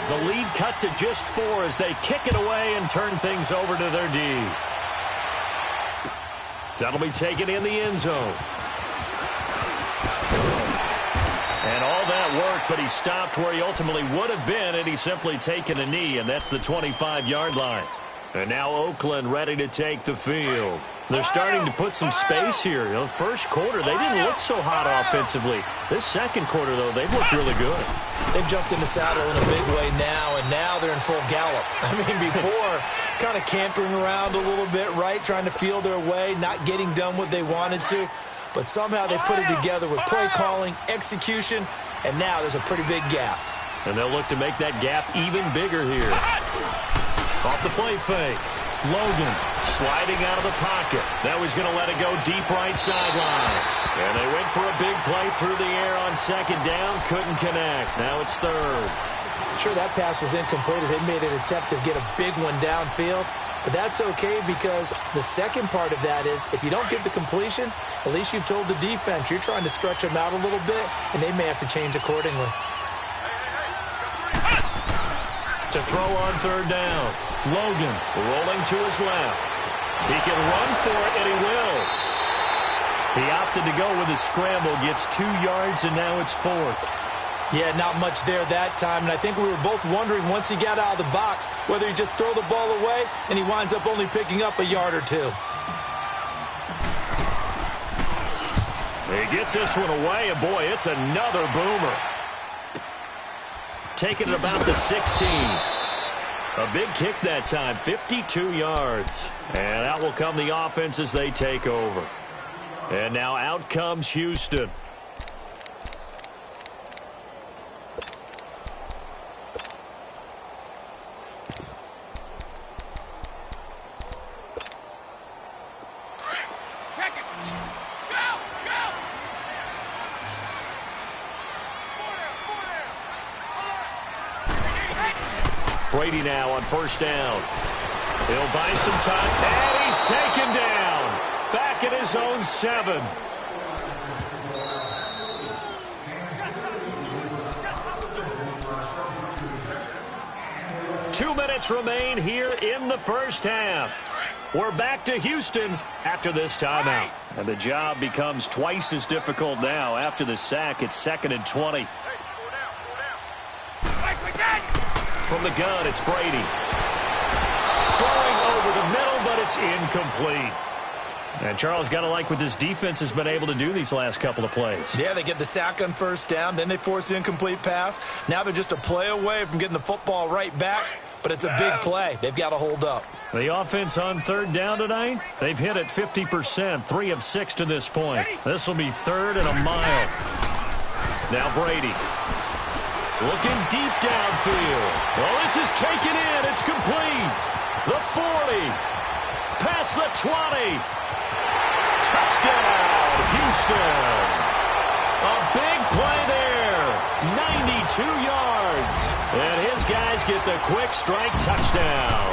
The lead cut to just 4 as they kick it away and turn things over to their D. That'll be taken in the end zone. And all that work, but he stopped where he ultimately would have been, and he's simply taken a knee, and that's the 25-yard line. And now Oakland ready to take the field. They're starting to put some space here. You know, first quarter, they didn't look so hot offensively. This second quarter, though, they've looked really good. They've jumped in the saddle in a big way now, and now they're in full gallop. I mean, before, kind of cantering around a little bit, right, trying to feel their way, not getting done what they wanted to. But somehow they put it together with play calling, execution, and now there's a pretty big gap. And they'll look to make that gap even bigger here. Off the play fake. Logan sliding out of the pocket. Now he's going to let it go deep right sideline. And they went for a big play through the air on second down. Couldn't connect. Now it's third. Sure, that pass was incomplete as they made an attempt to get a big one downfield. But that's okay because the second part of that is if you don't get the completion, at least you've told the defense you're trying to stretch them out a little bit, and they may have to change accordingly. To throw on third down. Logan rolling to his left. He can run for it, and he will. He opted to go with a scramble, gets 2 yards, and now it's 4th. Yeah, not much there that time, and I think we were both wondering once he got out of the box whether he just throw the ball away, and he winds up only picking up a yard or 2. He gets this one away, and boy, it's another boomer. Taking it about the 16. A big kick that time, 52 yards. And out will come the offense as they take over. And now out comes Houston. Brady now on first down. He'll buy some time, and he's taken down. Back at his own 7. Two minutes remain here in the first half. We're back to Houston after this timeout. And the job becomes twice as difficult now. After the sack, it's 2nd and 20. From the gun, it's Brady. Throwing over the middle, but it's incomplete. And Charles, got to like what this defense has been able to do these last couple of plays. Yeah, they get the sack on first down, then they force the incomplete pass. Now they're just a play away from getting the football right back, but it's a big play. They've got to hold up. The offense on third down tonight, they've hit it 50%, 3 of 6 to this point. This will be 3rd and a mile. Now Brady. Looking deep downfield. Well, this is taken in. It's complete. The 40. Past the 20. Touchdown, Houston. A big play there. 92 yards. And his guys get the quick strike touchdown.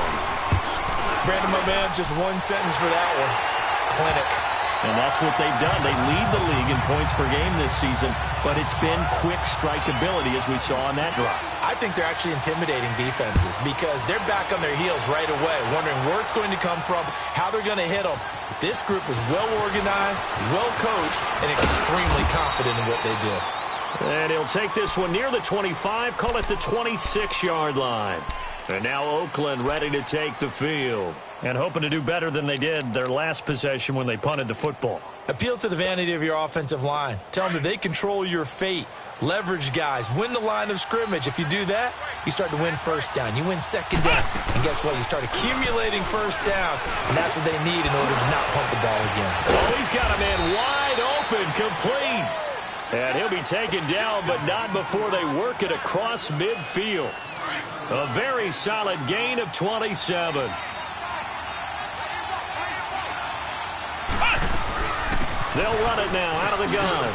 Brandon, my man, just one sentence for that one. Clinic. And that's what they've done. They lead the league in points per game this season, but it's been quick strikeability as we saw on that drive. I think they're actually intimidating defenses because they're back on their heels right away, wondering where it's going to come from, how they're going to hit them. This group is well organized, well coached, and extremely confident in what they do. And he'll take this one near the 25, call it the 26-yard line. And now Oakland ready to take the field. And hoping to do better than they did their last possession when they punted the football. Appeal to the vanity of your offensive line. Tell them that they control your fate. Leverage guys. Win the line of scrimmage. If you do that, you start to win first down. You win second down. And guess what? You start accumulating first downs. And that's what they need in order to not punt the ball again. Oh, he's got a man wide open, complete. And he'll be taken down, but not before they work it across midfield. A very solid gain of 27. They'll run it now out of the gun.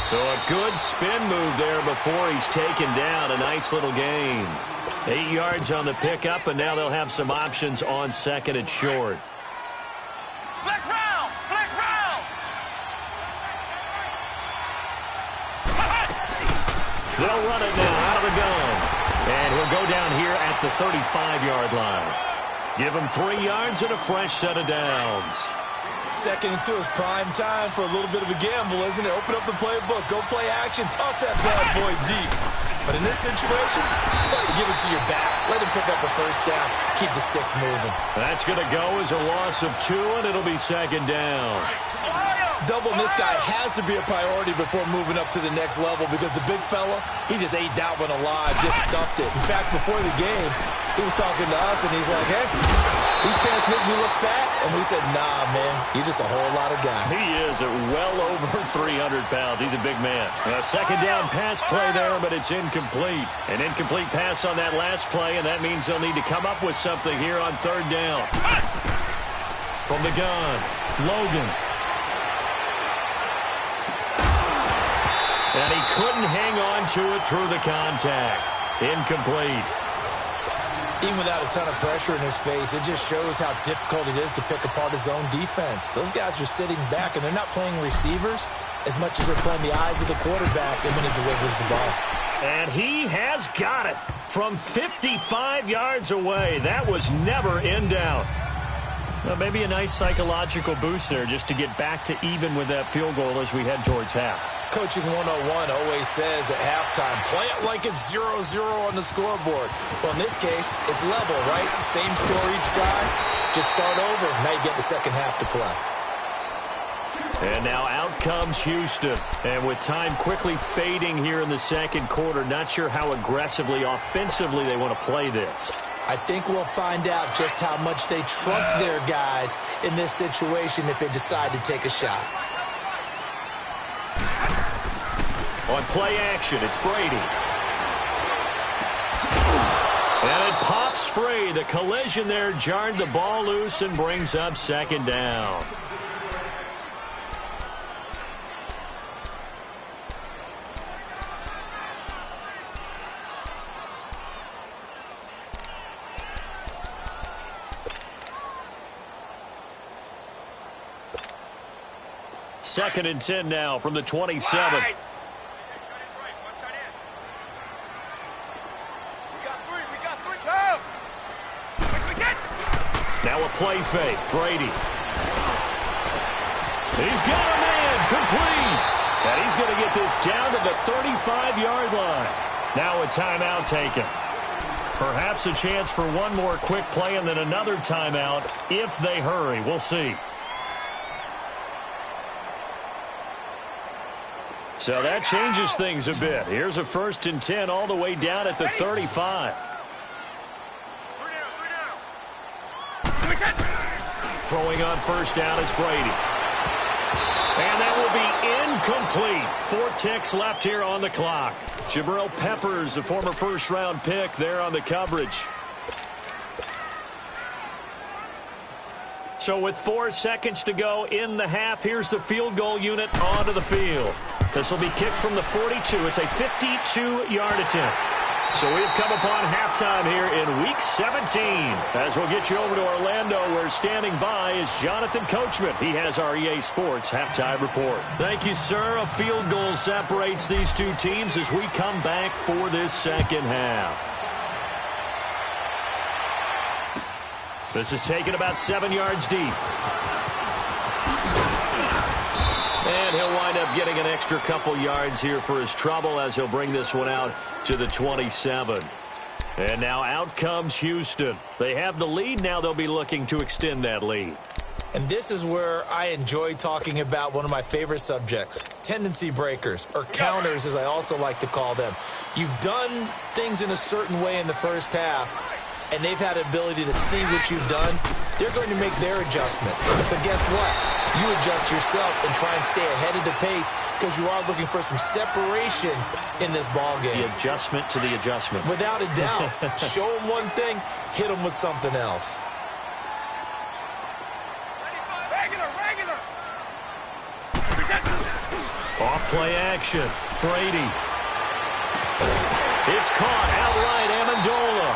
So a good spin move there before he's taken down. A nice little gain. 8 yards on the pickup, and now they'll have some options on second and short. Flex round! Flex round! They'll run it now out of the gun. And he'll go down here at the 35-yard line. Give him 3 yards and a fresh set of downs. 2nd and 2 is prime time for a little bit of a gamble, isn't it? Open up the playbook, go play action, toss that bad boy deep. But in this situation, try to give it to your back. Let him pick up a first down. Keep the sticks moving. That's going to go as a loss of 2, and it'll be 2nd down. Doubling this guy has to be a priority before moving up to the next level because the big fella, he just ate that one alive, just stuffed it. In fact, before the game, he was talking to us, and he's like, hey, these pants make me look fat. And we said, nah, man, you're just a whole lot of guy. He is at well over 300 pounds. He's a big man. A 2nd down pass play there, but it's incomplete. An incomplete pass on that last play, and that means they'll need to come up with something here on 3rd down. From the gun, Logan. And he couldn't hang on to it through the contact. Incomplete. Even without a ton of pressure in his face, it just shows how difficult it is to pick apart his own defense. Those guys are sitting back, and they're not playing receivers as much as they're playing the eyes of the quarterback and when he delivers the ball. And he has got it from 55 yards away. That was never in doubt. Well, maybe a nice psychological boost there just to get back to even with that field goal as we head towards half. Coaching 101 always says at halftime, play it like it's 0-0 on the scoreboard. Well, in this case, it's level, right? Same score each side. Just start over. Now you get the second half to play. And now out comes Houston. And with time quickly fading here in the 2nd quarter, not sure how aggressively, offensively they want to play this. I think we'll find out just how much they trust their guys in this situation if they decide to take a shot. On play action, it's Brady. And it pops free. The collision there jarred the ball loose and brings up 2nd down. Second and 10 now from the 27. Now a play fake. Brady. He's got a man complete. And he's going to get this down to the 35-yard line. Now a timeout taken. Perhaps a chance for one more quick play and then another timeout if they hurry. We'll see. So that changes things a bit. Here's a 1st and 10 all the way down at the 35. Throwing on 1st down is Brady. And that will be incomplete. 4 ticks left here on the clock. Jabril Peppers, a former 1st-round pick, there on the coverage. So with 4 seconds to go in the half, here's the field goal unit onto the field. This will be kicked from the 42. It's a 52-yard attempt. So we've come upon halftime here in Week 17. As we'll get you over to Orlando, where standing by is Jonathan Coachman. He has our EA Sports Halftime Report. Thank you, sir. A field goal separates these two teams as we come back for this 2nd half. This is taken about 7 yards deep. And he'll wind up getting an extra couple yards here for his trouble as he'll bring this one out to the 27. And now out comes Houston. They have the lead. Now they'll be looking to extend that lead. And this is where I enjoy talking about one of my favorite subjects, tendency breakers, or counters as I also like to call them. You've done things in a certain way in the first half, and they've had the ability to see what you've done. They're going to make their adjustments. So guess what? You adjust yourself and try and stay ahead of the pace because you are looking for some separation in this ball game. The adjustment to the adjustment. Without a doubt. Show them one thing, hit them with something else. Regular. Off play action. Brady. It's caught outright, Amendola.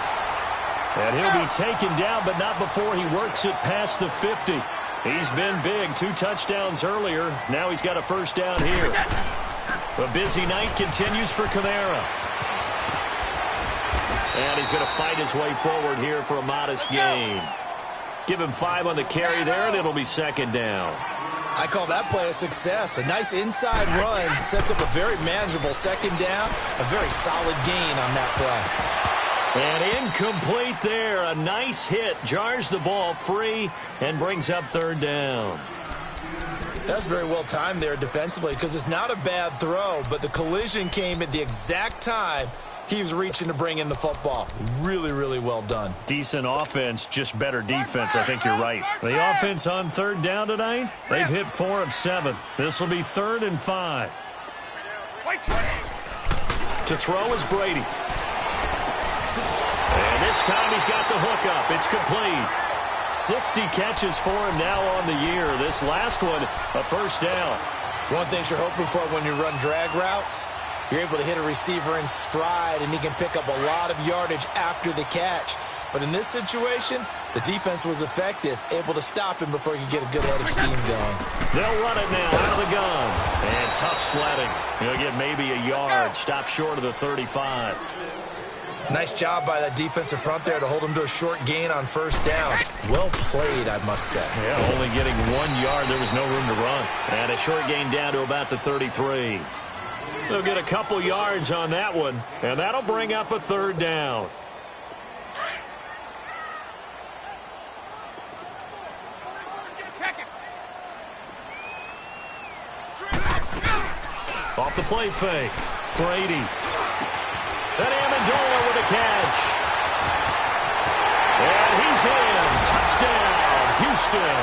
And he'll be taken down, but not before he works it past the 50. He's been big. 2 touchdowns earlier. Now he's got a 1st down here. A busy night continues for Kamara. And he's going to fight his way forward here for a modest gain. Give him 5 on the carry there, and it'll be second down. I call that play a success. A nice inside run sets up a very manageable second down. A very solid gain on that play. And incomplete there. A nice hit. Jars the ball free and brings up third down. That's very well timed there defensively because it's not a bad throw, but the collision came at the exact time he was reaching to bring in the football. Really, really well done. Decent offense, just better defense. I think you're right. The offense on third down tonight, they've hit 4 of 7. This will be 3rd and 5. To throw is Brady. And this time he's got the hook up. It's complete. 60 catches for him now on the year. This last one, a first down. One thing you're hoping for when you run drag routes, you're able to hit a receiver in stride, and he can pick up a lot of yardage after the catch. But in this situation, the defense was effective, able to stop him before he could get a good head of steam going. They'll run it now out of the gun. And tough sledding. He'll get maybe a yard. Stop short of the 35. Nice job by that defensive front there to hold him to a short gain on first down. Well played, I must say. Yeah, only getting 1 yard. There was no room to run. And a short gain down to about the 33. They'll get a couple yards on that one, and that'll bring up a third down. Off the play fake. Brady. And Amendola with a catch. And he's in. Touchdown, Houston.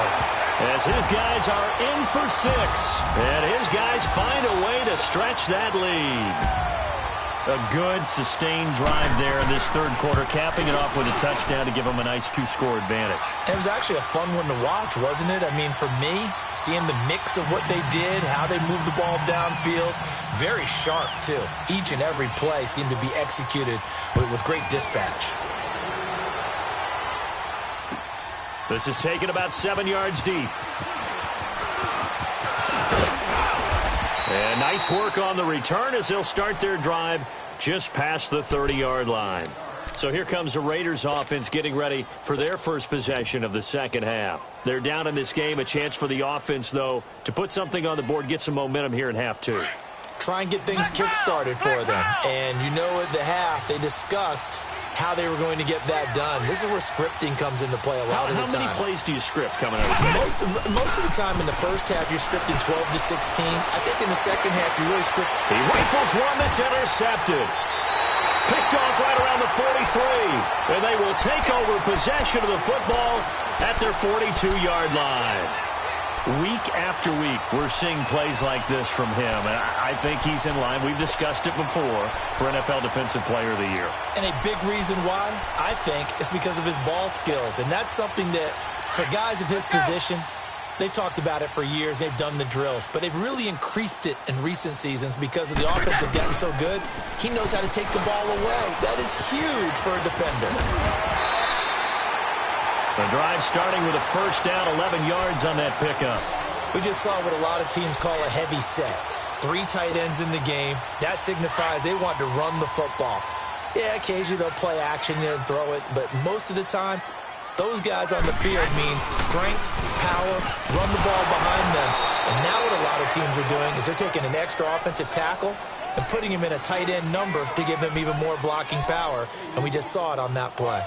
As his guys are in for 6. And his guys find a way to stretch that lead. A good, sustained drive there in this third quarter, capping it off with a touchdown to give them a nice 2-score advantage. It was actually a fun one to watch, wasn't it? I mean, for me, seeing the mix of what they did, how they moved the ball downfield, very sharp, too. Each and every play seemed to be executed with great dispatch. This is taken about 7 yards deep. And nice work on the return as they'll start their drive just past the 30-yard line. So here comes the Raiders offense getting ready for their first possession of the second half. They're down in this game. A chance for the offense, though, to put something on the board, get some momentum here in half 2. Try and get things kick-started for them. And you know at the half, they discussed how they were going to get that done. This is where scripting comes into play a lot of the time. How many plays do you script coming out of the most of the time in the first half, you're scripting 12 to 16. I think in the second half, you really script. He rifles one that's intercepted. Picked off right around the 43. And they will take over possession of the football at their 42-yard line. Week after week, we're seeing plays like this from him, and I think he's in line. We've discussed it before for NFL Defensive Player of the Year. And a big reason why, I think, is because of his ball skills, and that's something that, for guys of his position, they've talked about it for years. They've done the drills, but they've really increased it in recent seasons because of the offense have gotten so good. He knows how to take the ball away. That is huge for a defender. The drive starting with a first down, 11 yards on that pickup. We just saw what a lot of teams call a heavy set. 3 tight ends in the game. That signifies they want to run the football. Yeah, occasionally they'll play action and throw it, but most of the time, those guys on the field means strength, power, run the ball behind them. And now what a lot of teams are doing is they're taking an extra offensive tackle and putting him in a tight end number to give them even more blocking power, and we just saw it on that play.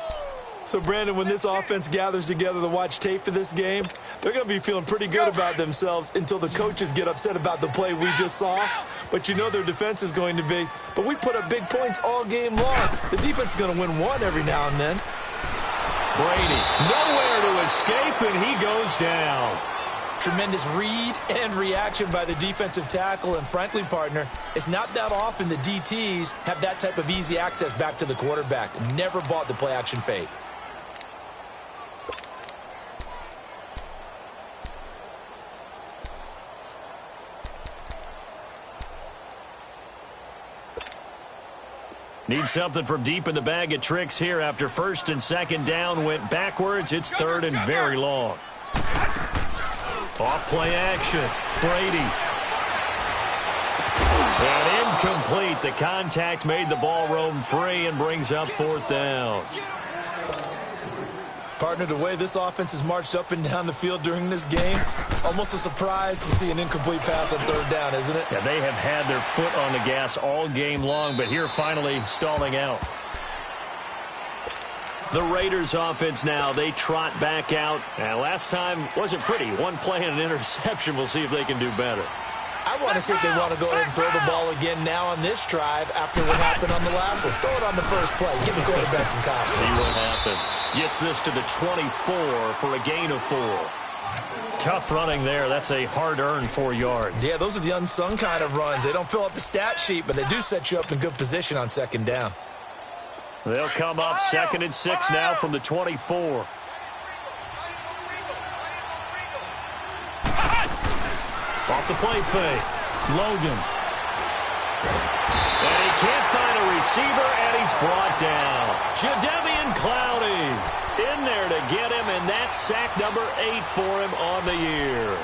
So, Brandon, when this offense gathers together to watch tape for this game, they're going to be feeling pretty good about themselves until the coaches get upset about the play we just saw. But you know their defense is going to be. But we put up big points all game long. The defense is going to win one every now and then. Brady, nowhere to escape, and he goes down. Tremendous read and reaction by the defensive tackle. And frankly, partner, it's not that often the DTs have that type of easy access back to the quarterback. Never bought the play-action fade. Need something from deep in the bag of tricks here after first and second down went backwards. It's third and very long. Off play action. Brady. And Incomplete. The contact made the ball roam free and brings up 4th down. Partner, the way this offense has marched up and down the field during this game, it's almost a surprise to see an incomplete pass on 3rd down, isn't it? Yeah, they have had their foot on the gas all game long, but here finally stalling out. The Raiders offense now, they trot back out. And last time wasn't pretty. One play and an interception. We'll see if they can do better. I want to see if they want to go ahead and throw the ball again now on this drive after what happened on the last one. Throw it on the first play. Give the quarterback some confidence. See what happens. Gets this to the 24 for a gain of 4. Tough running there. That's a hard-earned 4 yards. Yeah, those are the unsung kind of runs. They don't fill up the stat sheet, but they do set you up in good position on 2nd down. They'll come up 2nd and 6 now from the 24. Off the play fake. Logan. And he can't find a receiver, and he's brought down. Jadeveon Clowney in there to get him, and that's sack number 8 for him on the year.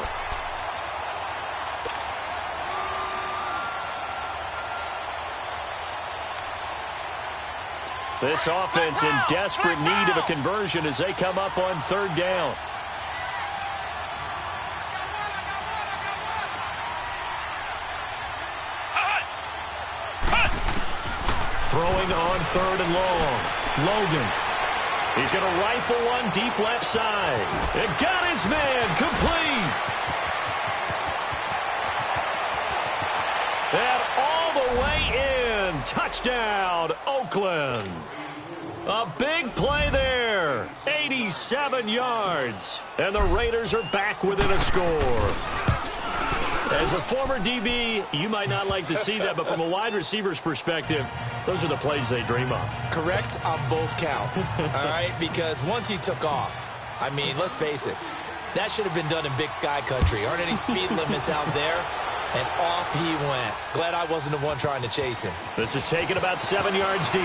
This offense in desperate need of a conversion as they come up on 3rd down. Throwing on 3rd and long. Logan. He's going to rifle one deep left side. It got his man complete. And all the way in. Touchdown, Oakland. A big play there. 87 yards. And the Raiders are back within a score. As a former DB, you might not like to see that, but from a wide receiver's perspective, those are the plays they dream of. Correct on both counts, all right? Because once he took off, I mean, let's face it, that should have been done in Big Sky country. Aren't any speed limits out there? And off he went. Glad I wasn't the one trying to chase him. This is taken about 7 yards deep.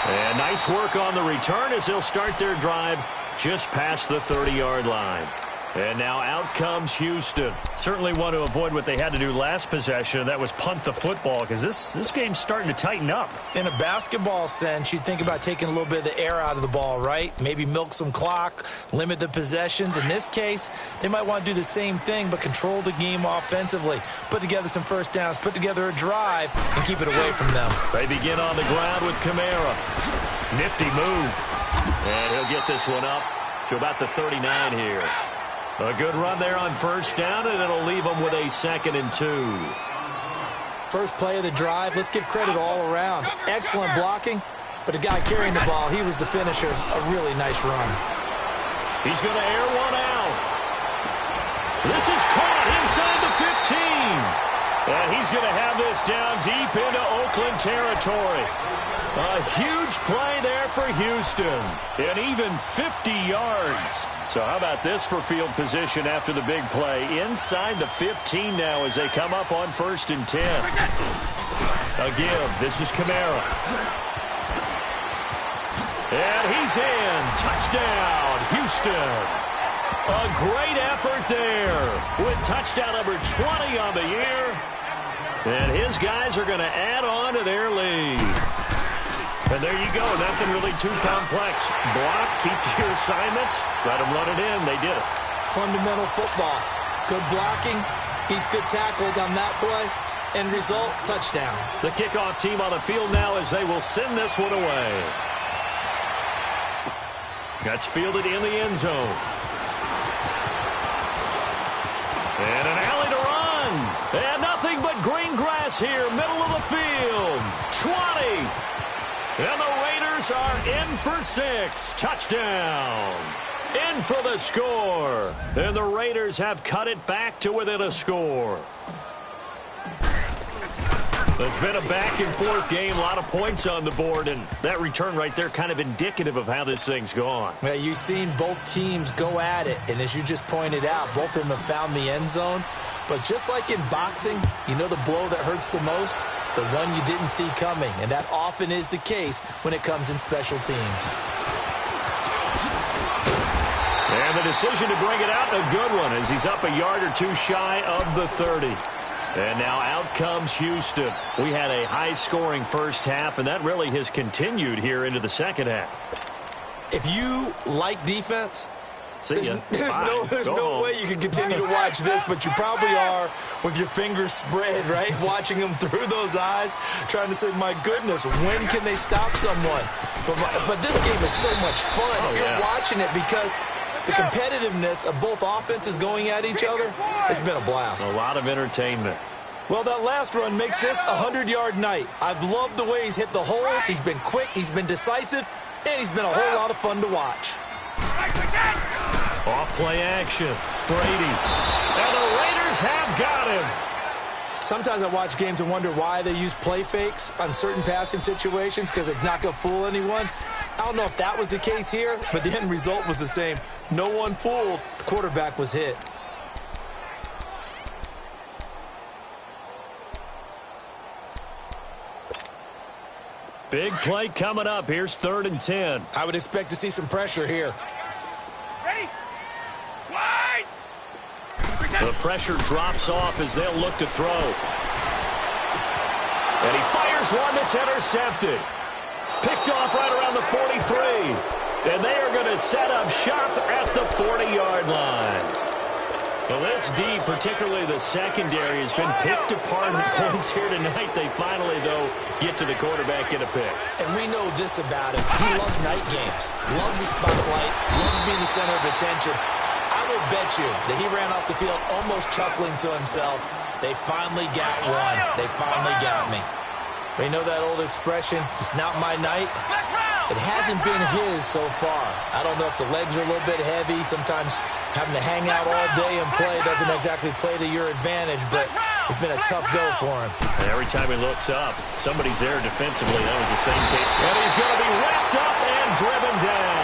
And nice work on the return as they'll start their drive just past the 30-yard line. And now out comes Houston. Certainly want to avoid what they had to do last possession. That was punt the football because this game's starting to tighten up. In a basketball sense, you think about taking a little bit of the air out of the ball, right? Maybe milk some clock, limit the possessions. In this case, they might want to do the same thing but control the game offensively. Put together some first downs, put together a drive, and keep it away from them. They begin on the ground with Kamara. Nifty move. And he'll get this one up to about the 39 here. A good run there on 1st down, and it'll leave them with a 2nd and 2. First play of the drive, let's give credit all around. Excellent blocking, but the guy carrying the ball, he was the finisher. A really nice run. He's going to air one out. This is caught inside the 15. And he's going to have this down deep into Oakland territory. A huge play there for Houston. And even 50 yards. So how about this for field position after the big play? Inside the 15 now as they come up on 1st and 10. A give. This is Kamara. And he's in. Touchdown, Houston. A great effort there with touchdown number 20 on the year. And his guys are going to add on to their lead. And there you go. Nothing really too complex. Block, keep to your assignments, let them run it in. They did it. Fundamental football. Good blocking, beats good tackling on that play. End result, touchdown. The kickoff team on the field now as they will send this one away. That's fielded in the end zone. And an alley to run. And nothing but green grass here, middle of the field. 20. And the Raiders are in for 6. Touchdown. In for the score. And the Raiders have cut it back to within a score. It's been a back-and-forth game, a lot of points on the board, and that return right there kind of indicative of how this thing's gone. Yeah, you've seen both teams go at it, and as you just pointed out, both of them have found the end zone. But just like in boxing, you know the blow that hurts the most? The one you didn't see coming, and that often is the case when it comes in special teams. And the decision to bring it out, a good one, as he's up a yard or two shy of the 30. And now out comes Houston. We had a high-scoring first half, and that really has continued here into the second half. If you like defense, there's There's no way you can continue to watch this, but you probably are with your fingers spread, right? Watching them through those eyes, trying to say, my goodness, when can they stop someone? But this game is so much fun. You're watching it because the competitiveness of both offenses going at each other has been a blast. A lot of entertainment. Well, that last run makes this a 100-yard night. I've loved the way he's hit the holes. He's been quick, he's been decisive, and he's been a whole lot of fun to watch. Off play action. Brady. And the Raiders have got him. Sometimes I watch games and wonder why they use play fakes on certain passing situations because it's not going to fool anyone. I don't know if that was the case here, but the end result was the same. No one fooled. The quarterback was hit. Big play coming up. Here's 3rd and 10. I would expect to see some pressure here. Ready? Wide! The pressure drops off as they'll look to throw. And he fires one that's intercepted. Picked off right around the 43. And they are going to set up shop at the 40-yard line. Well, this D, particularly the secondary, has been picked apart at points here tonight. They finally, though, get to the quarterback, get a pick. And we know this about him. He loves night games, loves the spotlight, loves being the center of attention. I will bet you that he ran off the field almost chuckling to himself. They finally got one. They finally got me. We know that old expression, it's not my night. It hasn't been his so far. I don't know if the legs are a little bit heavy. Sometimes having to hang out all day and play doesn't exactly play to your advantage, but it's been a tough go for him. And every time he looks up, somebody's there defensively. That was the same case. And he's going to be wrapped up and driven down.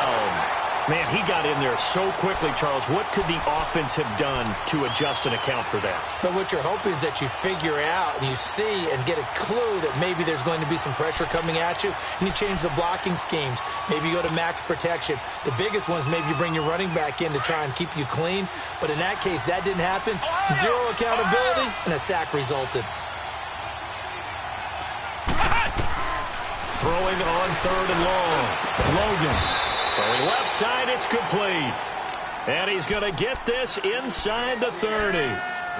Man, he got in there so quickly, Charles. What could the offense have done to adjust and account for that? But what you're hoping is that you figure out and you see and get a clue that maybe there's going to be some pressure coming at you, and you change the blocking schemes. Maybe you go to max protection. The biggest one is maybe you bring your running back in to try and keep you clean. But in that case, that didn't happen. Zero accountability, and a sack resulted. Throwing on 3rd and long. Logan. Throwing left side, it's complete. And he's going to get this inside the 30.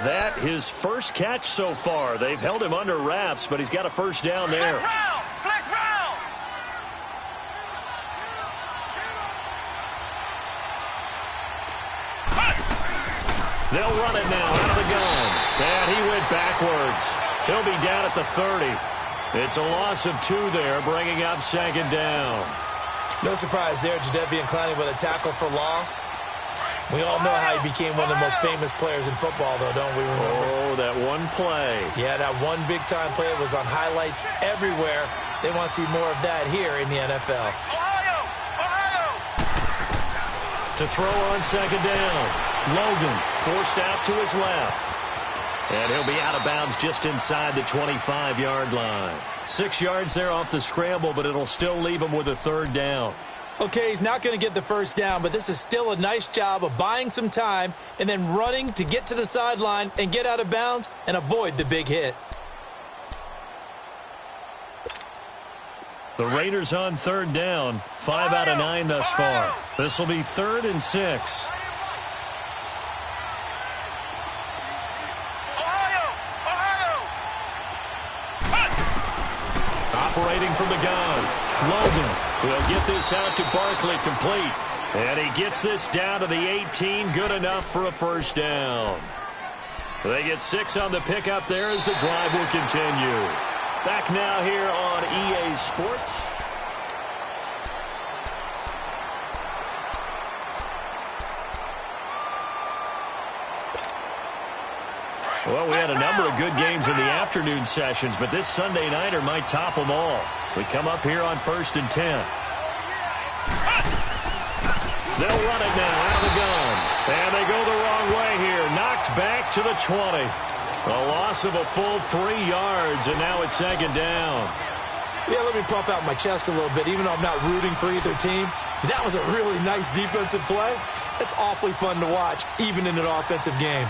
That his first catch so far. They've held him under wraps, but he's got a first down there. Flex round! They'll run it now out of the gun. And he went backwards. He'll be down at the 30. It's a loss of 2 there, bringing up 2nd down. No surprise there, Jadeveon Clowney with a tackle for loss. We all know how he became one of the most famous players in football, though, don't we remember? Oh, that one play. Yeah, that one big-time play was on highlights everywhere. They want to see more of that here in the NFL. Ohio! To throw on 2nd down. Logan forced out to his left. And he'll be out of bounds just inside the 25-yard line. 6 yards there off the scramble, but it'll still leave him with a 3rd down. Okay, he's not going to get the first down, but this is still a nice job of buying some time and then running to get to the sideline and get out of bounds and avoid the big hit. The Raiders on 3rd down. 5 out of 9 thus far. This will be 3rd and 6. Operating from the gun. Logan will get this out to Barkley, complete. And he gets this down to the 18, good enough for a first down. They get 6 on the pickup there as the drive will continue. Back now here on EA Sports. Well, we had a number of good games in the afternoon sessions, but this Sunday nighter might top them all. So we come up here on 1st and 10. They'll run it now out of the gun. And they go the wrong way here. Knocked back to the 20. A loss of a full 3 yards, and now it's 2nd down. Yeah, let me puff out my chest a little bit, even though I'm not rooting for either team. That was a really nice defensive play. It's awfully fun to watch, even in an offensive game.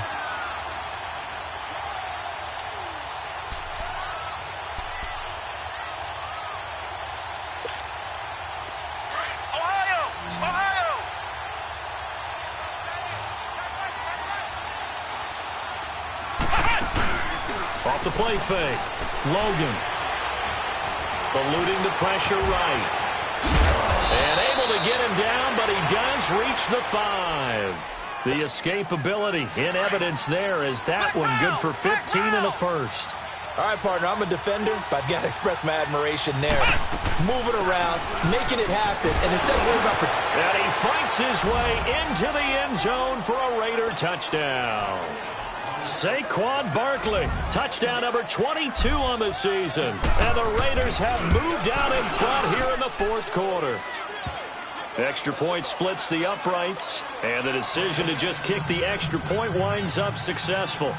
Off the play fake. Logan. Eluding the pressure right. And able to get him down, but he does reach the 5. The escapability in evidence there as that one good for 15 and a first. All right, partner, I'm a defender, but I've got to express my admiration there. Moving around, making it happen, and instead of worrying about protection. And he fights his way into the end zone for a Raider touchdown. Saquon Barkley, touchdown number 22 on the season. And the Raiders have moved out in front here in the fourth quarter. Extra point splits the uprights, and the decision to just kick the extra point winds up successful.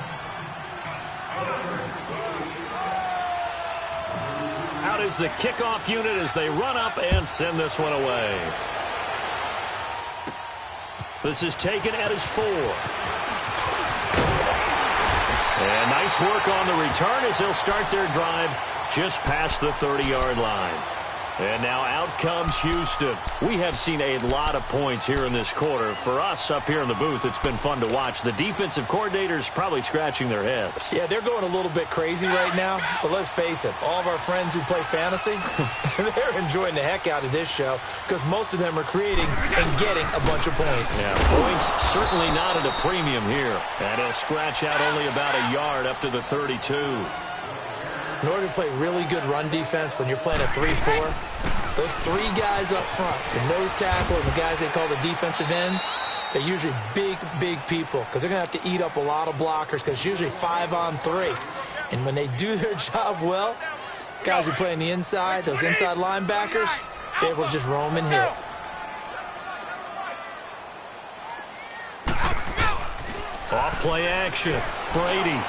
Out is the kickoff unit as they run up and send this one away. This is taken at his 4. And nice work on the return as they'll start their drive just past the 30-yard line. And now out comes Houston. We have seen a lot of points here in this quarter. For us up here in the booth, it's been fun to watch. The defensive coordinators probably scratching their heads. Yeah, they're going a little bit crazy right now. But let's face it, all of our friends who play fantasy, they're enjoying the heck out of this show because most of them are creating and getting a bunch of points. Yeah, points certainly not at a premium here. And he'll scratch out only about a yard up to the 32. In order to play really good run defense when you're playing a 3-4, those 3 guys up front, the nose tackle and the guys they call the defensive ends, they're usually big, big people because they're going to have to eat up a lot of blockers because it's usually 5-on-3. And when they do their job well, guys who play on the inside, those inside linebackers, they will just roam and hit. Off play action. Brady.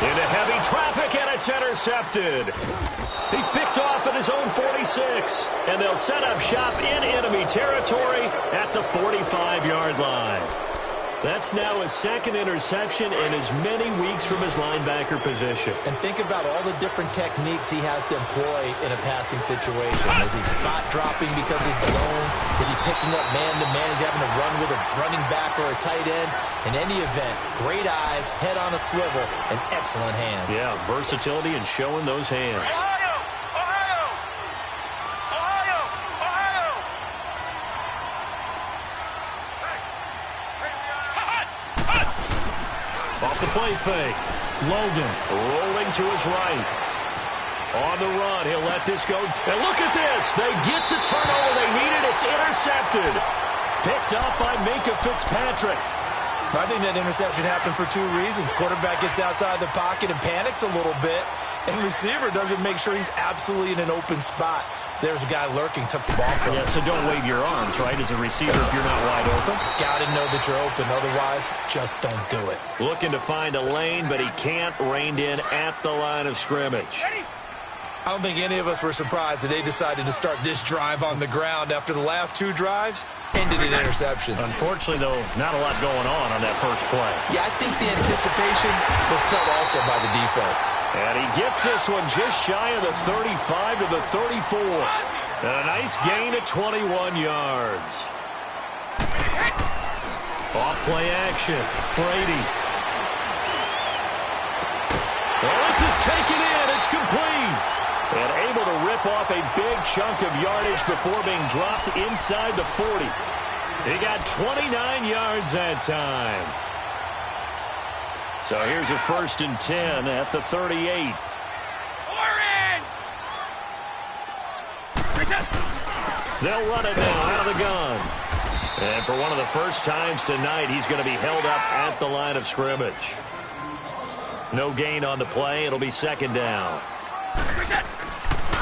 Into heavy traffic, and it's intercepted. He's picked off at his own 46, and they'll set up shop in enemy territory at the 45-yard line. That's now his second interception in as many weeks from his linebacker position. And think about all the different techniques he has to employ in a passing situation. Is he spot dropping because it's zone? Is he picking up man-to-man? Is he having to run with a running back or a tight end? In any event, great eyes, head on a swivel, and excellent hands. Yeah, versatility and showing those hands. Ohio! Ohio! Ohio! Ohio! Off the play fake. Logan rolling to his right. On the run, he'll let this go. And look at this. They get the turnover they needed. It's intercepted. Picked up by Minka Fitzpatrick. I think that interception happened for 2 reasons. Quarterback gets outside the pocket and panics a little bit, and receiver doesn't make sure he's absolutely in an open spot. So there's a guy lurking, took the ball from him. Yeah, so don't wave your arms, right, as a receiver if you're not wide open. Got to know that you're open. Otherwise, just don't do it. Looking to find a lane, but he can't rein in at the line of scrimmage. I don't think any of us were surprised that they decided to start this drive on the ground after the last 2 drives ended in interceptions. Unfortunately, though, not a lot going on that first play. Yeah, I think the anticipation was felt also by the defense. And he gets this one just shy of the 35 to the 34. And a nice gain at 21 yards. Off play action. Brady. Well, this is taken in. It's complete. And able to rip off a big chunk of yardage before being dropped inside the 40. He got 29 yards that time. So here's a 1st and 10 at the 38. They'll run it now out of the gun. And for one of the first times tonight, he's going to be held up at the line of scrimmage. No gain on the play. It'll be 2nd down.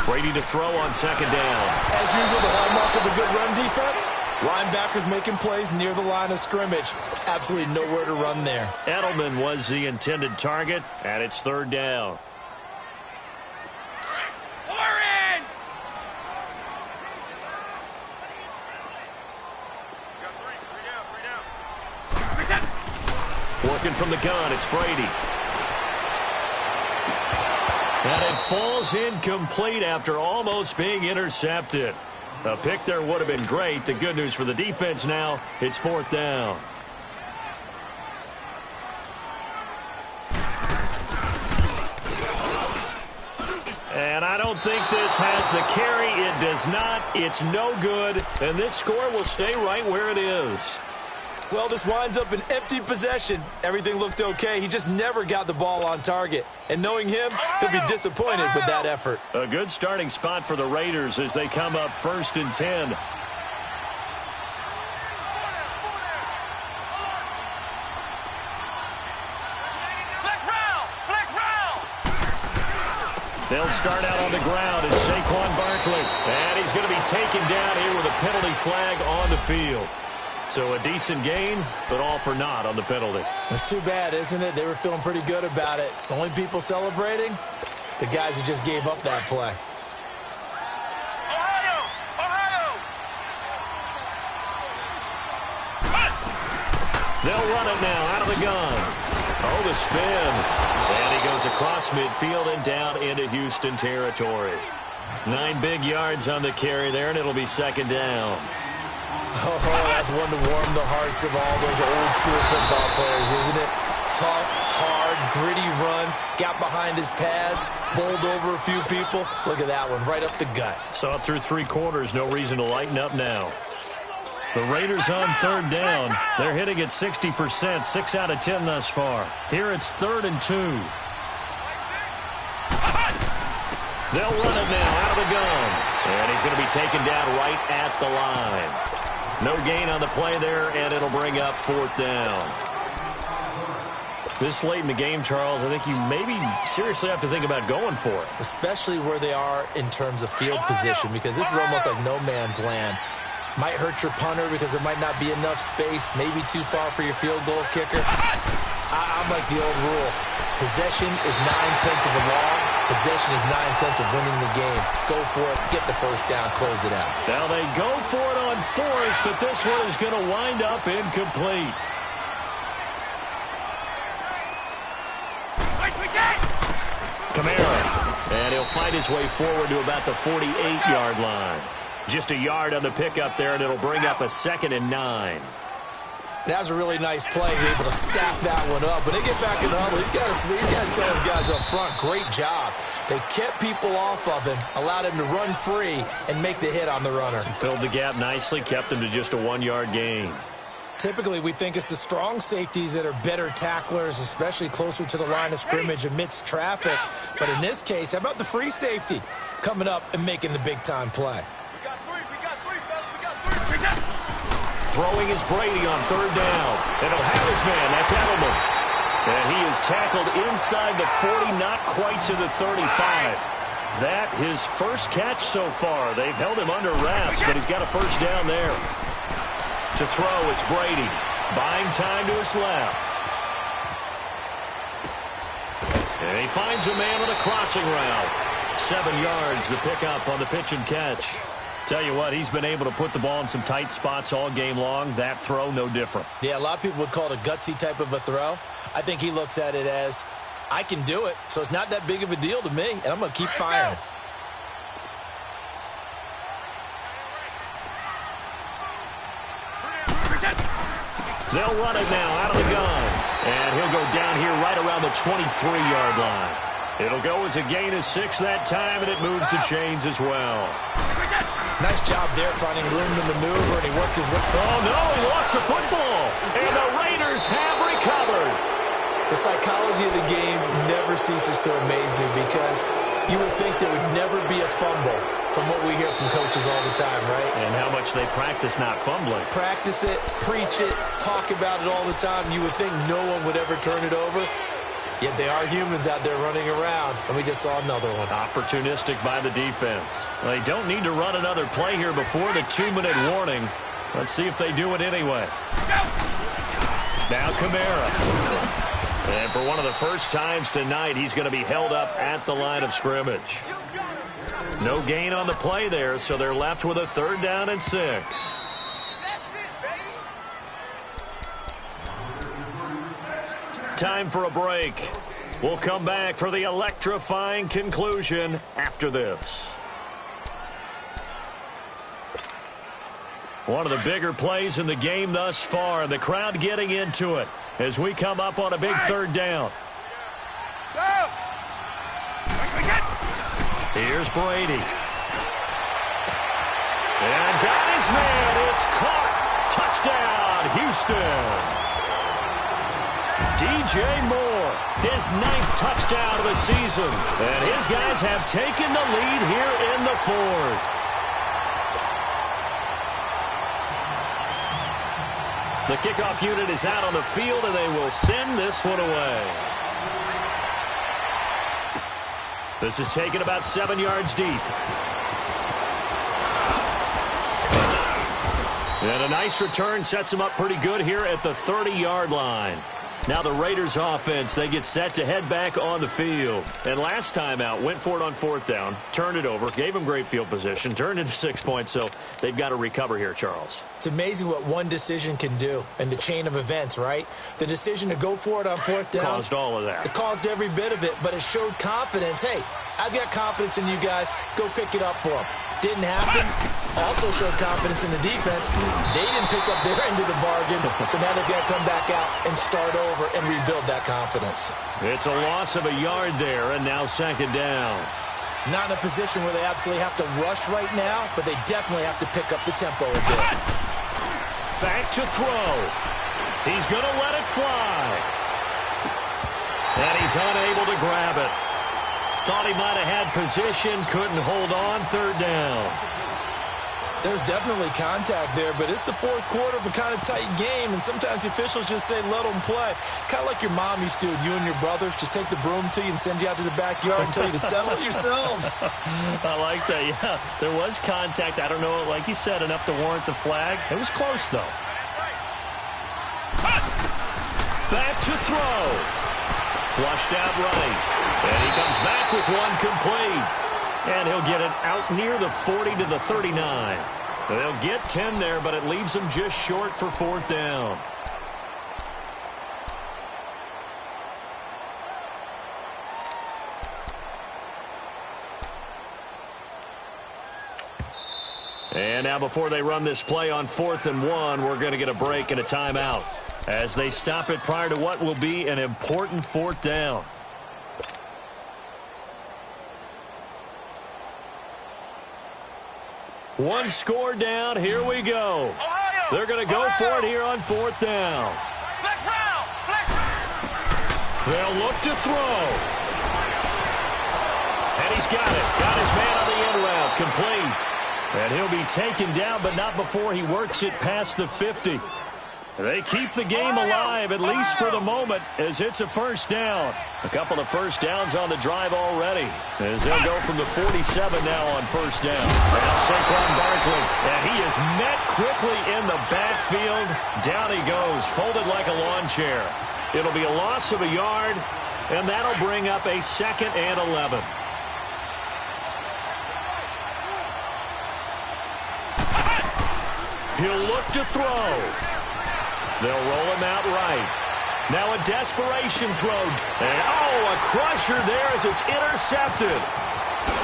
Brady to throw on 2nd down. As usual, the hallmark of a good run defense, linebackers making plays near the line of scrimmage. Absolutely nowhere to run there. Edelman was the intended target, and it's 3rd down. Orange! Working from the gun, it's Brady. And it falls incomplete after almost being intercepted. A pick there would have been great. The good news for the defense now, it's 4th down. And I don't think this has the carry. It does not. It's no good. And this score will stay right where it is. Well, this winds up an empty possession. Everything looked okay. He just never got the ball on target. And knowing him, he'll be disappointed with that effort. A good starting spot for the Raiders as they come up 1st and 10. They'll start out on the ground. It's Saquon Barkley. And he's going to be taken down here with a penalty flag on the field. So a decent gain, but all for naught on the penalty. It's too bad, isn't it? They were feeling pretty good about it. The only people celebrating, the guys who just gave up that play. Ohio! Ohio! They'll run it now out of the gun. Oh, the spin. And he goes across midfield and down into Houston territory. 9 big yards on the carry there, and it'll be 2nd down. Oh, that's one to warm the hearts of all those old-school football players, isn't it? Tough, hard, gritty run, got behind his pads, bowled over a few people. Look at that one, right up the gut. Saw it through 3 quarters, no reason to lighten up now. The Raiders on 3rd down. They're hitting at 60%, 6 out of 10 thus far. Here it's 3rd and 2. They'll run it now out of the gun. And he's going to be taken down right at the line. No gain on the play there, and it'll bring up 4th down. This late in the game, Charles, I think you maybe seriously have to think about going for it. Especially where they are in terms of field position, because this is almost like no man's land. Might hurt your punter because there might not be enough space, maybe too far for your field goal kicker. I'm like the old rule. Possession is 9/10 of the law. Possession is 9/10 of winning the game. Go for it, get the first down, close it out. Now they go for it on 4th, but this one is going to wind up incomplete. Kamara, and he'll fight his way forward to about the 48-yard line. Just a yard on the pickup there, and it'll bring up a 2nd and 9. That was a really nice play, able to stack that one up. When they get back in the huddle, he's got to tell his guys up front, great job. They kept people off of him, allowed him to run free and make the hit on the runner. Filled the gap nicely, kept him to just a 1-yard gain. Typically, we think it's the strong safeties that are better tacklers, especially closer to the line of scrimmage amidst traffic. But in this case, how about the free safety coming up and making the big-time play? Throwing is Brady on 3rd down. And he'll have his man. That's Edelman. And he is tackled inside the 40, not quite to the 35. That his first catch so far. They've held him under wraps, but he's got a first down there. To throw, it's Brady. Buying time to his left. And he finds a man on a crossing route. 7 yards, the pickup on the pitch and catch. Tell you what, he's been able to put the ball in some tight spots all game long. That throw, no different. Yeah, a lot of people would call it a gutsy type of a throw. I think he looks at it as, I can do it, so it's not that big of a deal to me, and I'm going to keep firing. They'll run it now out of the gun. And he'll go down here right around the 23-yard line. It'll go as a gain of 6 that time, and it moves the chains as well. Nice job there finding room to maneuver, and he worked his way. Oh, no, he lost the football. And the Raiders have recovered. The psychology of the game never ceases to amaze me because you would think there would never be a fumble from what we hear from coaches all the time, right? And how much they practice not fumbling. Practice it, preach it, talk about it all the time. You would think no one would ever turn it over. Yet they are humans out there running around, and we just saw another one. Opportunistic by the defense. They don't need to run another play here before the 2-minute warning. Let's see if they do it anyway. Now Kamara. And for one of the first times tonight, he's going to be held up at the line of scrimmage. No gain on the play there, so they're left with a 3rd down and 6. Time for a break. We'll come back for the electrifying conclusion after this. One of the bigger plays in the game thus far, and the crowd getting into it as we come up on a big 3rd down. Here's Brady. And got his man. It's caught. Touchdown, Houston. DJ Moore, his 9th touchdown of the season. And his guys have taken the lead here in the 4th. The kickoff unit is out on the field, and they will send this one away. This is taken about 7 yards deep. And a nice return sets them up pretty good here at the 30-yard line. Now the Raiders offense, they get set to head back on the field. And last time out, went for it on 4th down, turned it over, gave them great field position, turned into 6 points, so they've got to recover here, Charles. It's amazing what one decision can do in the chain of events, right? The decision to go for it on 4th down. Caused all of that. It caused every bit of it, but it showed confidence. Hey, I've got confidence in you guys. Go pick it up for them. Didn't happen. Also showed confidence in the defense. They didn't pick up their end of the bargain, so now they've got to come back out and start over and rebuild that confidence. It's a loss of a yard there, and now 2nd down. Not in a position where they absolutely have to rush right now, but they definitely have to pick up the tempo a bit. Back to throw. He's going to let it fly. And he's unable to grab it. Thought he might have had position, couldn't hold on, 3rd down. There's definitely contact there, but it's the 4th quarter of a kind of tight game, and sometimes the officials just say, let them play. Kind of like your mom used to, you and your brothers, just take the broom to you and send you out to the backyard and tell you to settle it yourselves. I like that, yeah. There was contact. I don't know, like you said, enough to warrant the flag. It was close, though. Back to throw. Flushed out right. And he comes back with one complete. And he'll get it out near the 40 to the 39. They'll get 10 there, but it leaves them just short for 4th down. And now before they run this play on 4th and 1, we're going to get a break and a timeout as they stop it prior to what will be an important 4th down. One score down. Here we go. Ohio, They're going to go for it here on 4th down. Flex round, flex. They'll look to throw. And he's got it. Got his man on the end route. Complete. And he'll be taken down, but not before he works it past the 50. They keep the game alive, at least for the moment, as it's a 1st down. A couple of 1st downs on the drive already, as they'll go from the 47 now on 1st down. Now Saquon Barkley, and he is met quickly in the backfield. Down he goes, folded like a lawn chair. It'll be a loss of a yard, and that'll bring up a 2nd and 11. He'll look to throw. They'll roll him out right. Now a desperation throw. And, a crusher there as it's intercepted.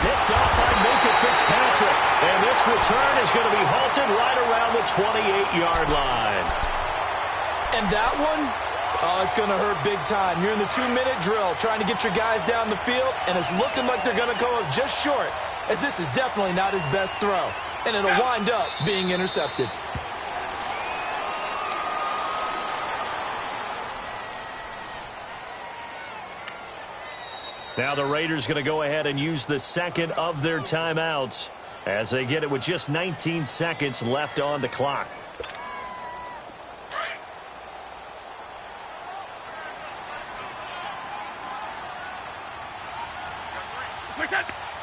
Picked off by Minka Fitzpatrick. And this return is going to be halted right around the 28-yard line. And that one, it's going to hurt big time. You're in the 2-minute drill trying to get your guys down the field, and it's looking like they're going to come up just short, as this is definitely not his best throw. And it'll wind up being intercepted. Now the Raiders going to go ahead and use the 2nd of their timeouts as they get it with just 19 seconds left on the clock.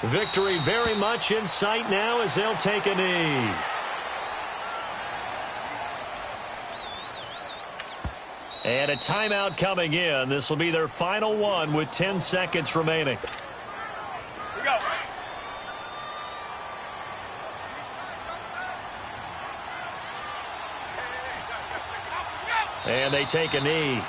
Victory very much in sight now as they'll take a knee. And a timeout coming in. This will be their final one with 10 seconds remaining. Here we go. And they take a knee.